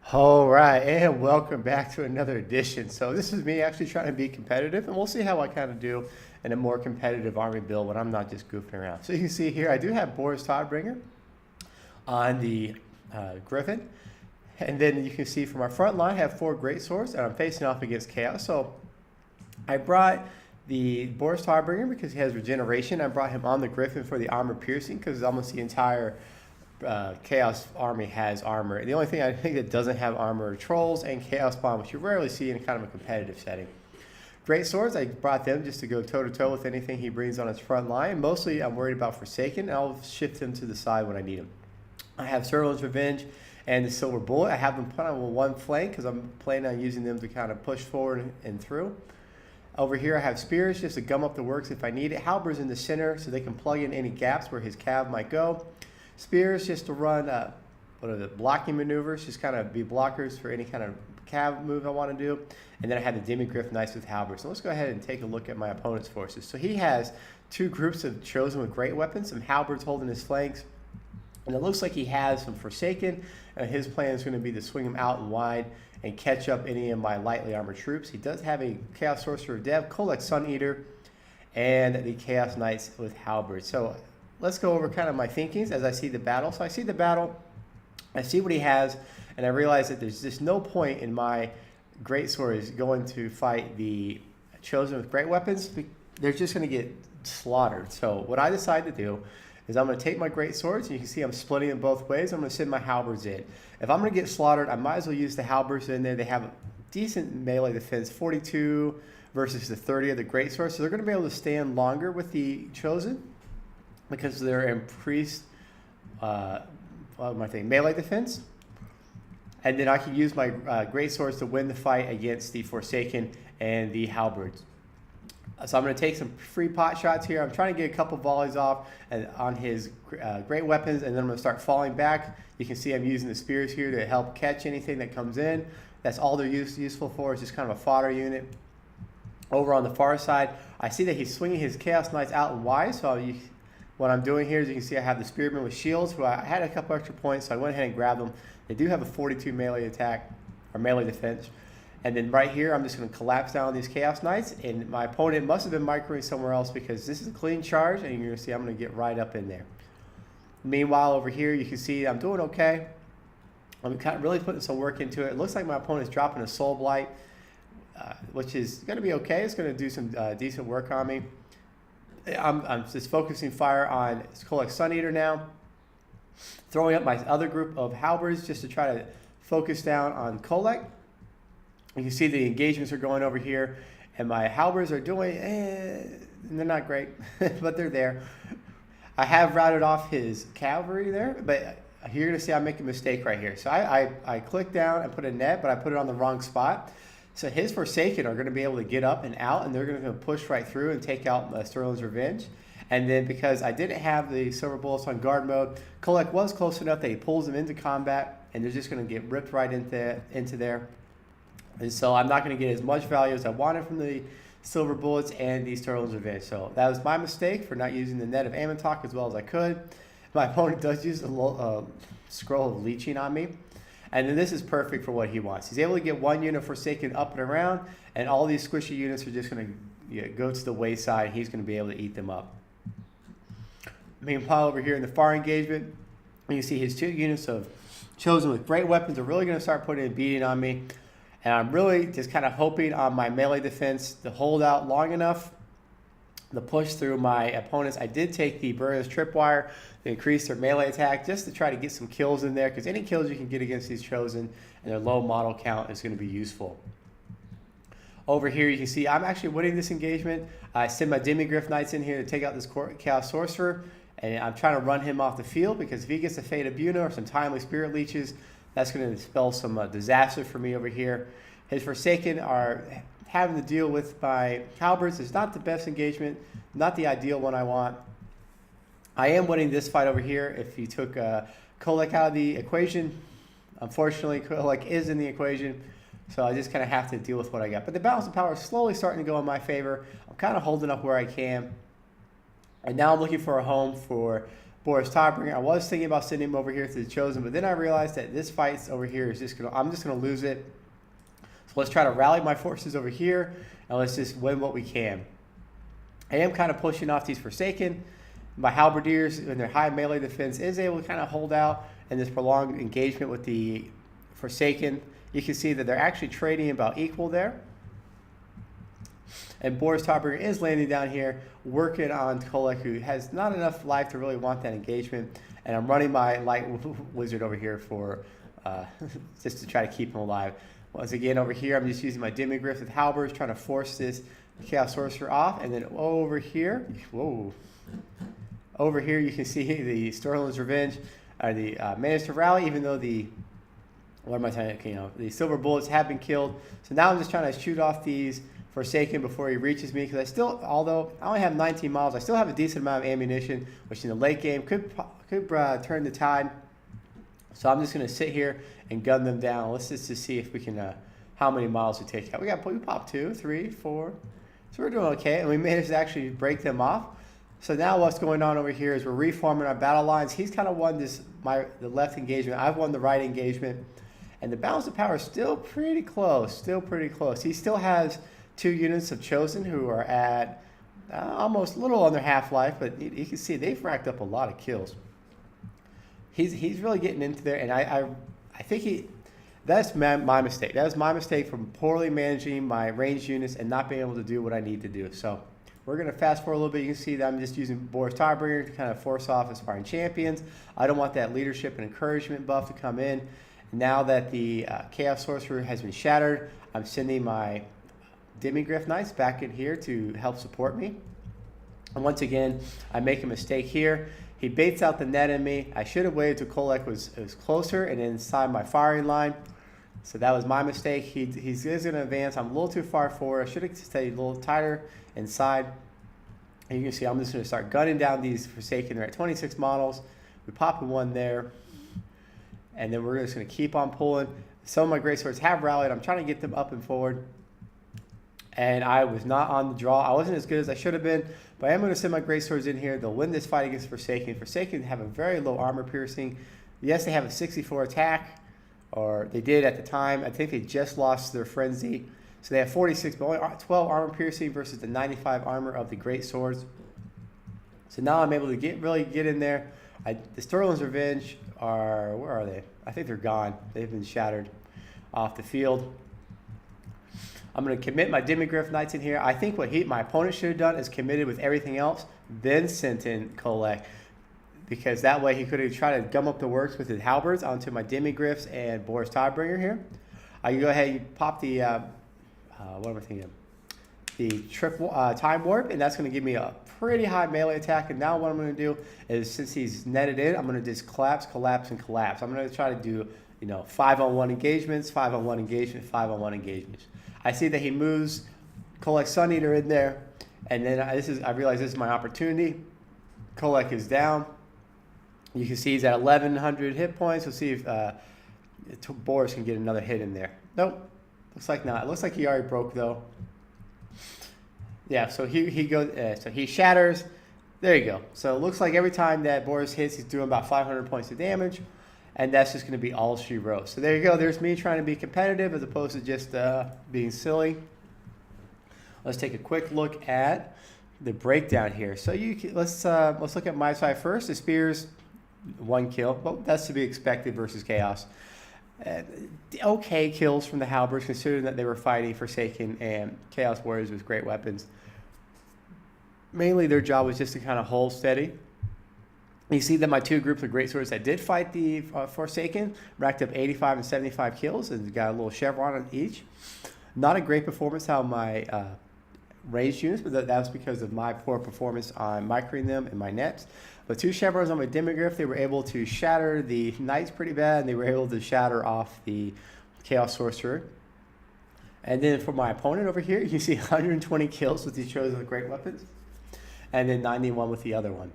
All right, and welcome back to another edition. So this is me actually trying to be competitive, and we'll see how I kind of do in a more competitive army build when I'm not just goofing around. So you can see here, I do have Boris Todbringer on the Griffin, and then you can see from our front line, I have 4 greatswords, and I'm facing off against Chaos. So I brought the Boris Todbringer because he has regeneration. I brought him on the Griffin for the armor piercing because almost the entire Chaos army has armor. The only thing I think that doesn't have armor are trolls and Chaos Bomb, which you rarely see in kind of a competitive setting. Great swords, I brought them just to go toe-to-toe with anything he brings on his front line. Mostly I'm worried about Forsaken, and I'll shift him to the side when I need him. I have Sirloin's Revenge and the Silver Bullet. I have them put on one flank because I'm planning on using them to kind of push forward and through. Over here I have Spears just to gum up the works if I need it. Halberds in the center so they can plug in any gaps where his cav might go. Spears just to run what are the blocking maneuvers, just kind of be blockers for any kind of cav move I want to do. And then I have the Demigryph Knights with halberds. So let's go ahead and take a look at my opponent's forces. So he has 2 groups of chosen with great weapons, some halberds holding his flanks. And it looks like he has some Forsaken, and his plan is going to be to swing him out and wide and catch up any of my lightly armored troops. He does have a Chaos Sorcerer Dev, Kolek Sun Eater, and the Chaos Knights with halberds. So let's go over kind of my thinkings as I see the battle. So I see the battle, I see what he has, and I realize that there's just no point in my greatswords going to fight the chosen with great weapons. They're just going to get slaughtered. So what I decide to do is I'm going to take my great swords, and you can see I'm splitting them both ways. I'm going to send my halberds in. If I'm going to get slaughtered, I might as well use the halberds in there. They have a decent melee defense, 42 versus the 30 of the great swords. So they're going to be able to stand longer with the chosen because they're increased melee defense. And then I can use my great swords to win the fight against the Forsaken and the halberds. So I'm going to take some free pot shots here. I'm trying to get a couple volleys off on his great weapons, and then I'm going to start falling back. You can see I'm using the spears here to help catch anything that comes in. That's all they're useful for, is just kind of a fodder unit. Over on the far side, I see that he's swinging his Chaos Knights out and wide. So what I'm doing here is you can see I have the Spearmen with shields, who I had a couple extra points, so I went ahead and grabbed them. They do have a 42 melee attack, or melee defense. And then right here, I'm just going to collapse down these Chaos Knights, and my opponent must have been microing somewhere else because this is a clean charge, and you're going to see I'm going to get right up in there. Meanwhile, over here, you can see I'm doing okay. I'm kind of really putting some work into it. It looks like my opponent's dropping a Soul Blight, which is going to be okay. It's going to do some decent work on me. I'm just focusing fire on Kolek Sun Eater now, throwing up my other group of halberds just to try to focus down on Kolek. You can see the engagements are going over here, and my halberds are doing, they're not great, but they're there. I have routed off his cavalry there, but you're going to see I make a mistake right here. So I click down and put a net, but I put it on the wrong spot. So his Forsaken are going to be able to get up and out, and they're going to push right through and take out Sterling's Revenge. And then because I didn't have the Silver Bullets on guard mode, Kolek was close enough that he pulls them into combat, and they're just going to get ripped right into there. And so I'm not going to get as much value as I wanted from the Silver Bullets and the Sterling's Revenge. So that was my mistake for not using the net of Ammontok as well as I could. My opponent does use a scroll of leeching on me. And then this is perfect for what he wants. He's able to get one unit Forsaken up and around, and all these squishy units are just going to go to the wayside. He's going to be able to eat them up. Meanwhile, over here in the far engagement, you can see his 2 units of chosen with great weapons are really going to start putting a beating on me. And I'm really just kind of hoping on my melee defense to hold out long enough to push through my opponents. I did take the Burial's Tripwire to increase their melee attack just to try to get some kills in there, because any kills you can get against these chosen and their low model count is going to be useful. Over here you can see I'm actually winning this engagement. I send my Demigryph Knights in here to take out this Chaos Sorcerer, and I'm trying to run him off the field because if he gets a Fate of Buna or some timely Spirit Leeches, that's going to spell some disaster for me over here. His Forsaken are having to deal with my halberds. It's not the best engagement, not the ideal one I want. I am winning this fight over here if you took Kolek out of the equation. Unfortunately, Kolek is in the equation, so I just kind of have to deal with what I got. But the balance of power is slowly starting to go in my favor. I'm kind of holding up where I can. And now I'm looking for a home for Boris Tidebringer. I was thinking about sending him over here to the Chosen, but then I realized that this fight over here is just gonna, I'm just gonna lose it. So let's try to rally my forces over here, and let's just win what we can. I am kind of pushing off these Forsaken. My Halberdiers in their high melee defense is able to kind of hold out in this prolonged engagement with the Forsaken. You can see that they're actually trading about equal there. And Boris Tidebringer is landing down here, working on Kolek, who has not enough life to really want that engagement. And I'm running my light wizard over here for just to try to keep him alive. Once again, over here, I'm just using my Demigryph with halberds, trying to force this Chaos Sorcerer off. And then over here, whoa, over here you can see the Sterling's Revenge, the managed to rally, even though the, what am I saying? You know, the silver bullets have been killed. So now I'm just trying to shoot off these Forsaken before he reaches me, because I still, although I only have 19 miles, I still have a decent amount of ammunition, which in the late game could turn the tide. So I'm just going to sit here and gun them down. Let's just see if we can, how many miles we take out. We popped 2, 3, 4. So we're doing okay, and we managed to actually break them off. So now what's going on over here is we're reforming our battle lines. He's kind of won the left engagement. I've won the right engagement. And the balance of power is still pretty close, He still has 2 units of Chosen who are at almost a little under half-life, but you can see they've racked up a lot of kills. He's really getting into there, and I think that's my mistake. That was my mistake from poorly managing my ranged units and not being able to do what I need to do. So we're going to fast forward a little bit. You can see that I'm just using Boris Tidebringer to kind of force off Aspiring Champions. I don't want that leadership and encouragement buff to come in. Now that the Chaos Sorcerer has been shattered, I'm sending my Demigryph Knights back in here to help support me. And once again, I make a mistake here. He baits out the net in me. I should have waited till Kolek was closer and inside my firing line. So that was my mistake. He's going to advance. I'm a little too far forward. I should have stayed a little tighter inside. And you can see I'm just going to start gunning down these Forsaken. They're at 26 models. We pop one there. And then we're just going to keep on pulling. Some of my great swords have rallied. I'm trying to get them up and forward. And I was not on the draw. I wasn't as good as I should have been. But I am going to send my great swords in here. They'll win this fight against Forsaken. Forsaken have a very low armor piercing. Yes, they have a 64 attack. Or they did at the time. I think they just lost their frenzy. So they have 46, but only 12 armor piercing versus the 95 armor of the great swords. So now I'm able to really get in there. The Sterling's Revenge are, where are they? I think they're gone. They've been shattered off the field. I'm going to commit my Demigryph Knights in here. I think what my opponent should have done is committed with everything else, then sent in Kolek. Because that way he could have tried to gum up the works with his halberds onto my Demigryphs and Boris Tidebringer here. You go ahead and pop the, what am I thinking of? The triple Time Warp, and that's going to give me a pretty high melee attack. And now what I'm going to do is, since he's netted in, I'm going to just collapse. I'm going to try to do, 5-on-1 engagements, 5-on-1 engagement, 5-on-1 engagements. I see that he moves Kolek Sun Eater in there, and then I realize this is my opportunity. Kolek is down. You can see he's at 1,100 hit points. We'll see if Boris can get another hit in there. Nope, looks like not. It looks like he already broke though. Yeah, so he goes. So he shatters. There you go. So it looks like every time that Boris hits, he's doing about 500 points of damage. And that's just going to be all she wrote. So there you go. There's me trying to be competitive as opposed to just being silly. Let's take a quick look at the breakdown here. So let's look at my side first. The spears, 1 kill. Well, that's to be expected versus Chaos. Okay kills from the halberds, considering that they were fighting Forsaken and Chaos Warriors with great weapons. Mainly their job was just to kind of hold steady. You see that my 2 groups of great swords that did fight the Forsaken racked up 85 and 75 kills and got a little chevron on each. Not a great performance how my ranged units, but that was because of my poor performance on microing them in my nets. But 2 chevrons on my Demigryph, they were able to shatter the Knights pretty bad, and they were able to shatter off the Chaos Sorcerer. And then for my opponent over here, you see 120 kills with these chosen great weapons, and then 91 with the other one.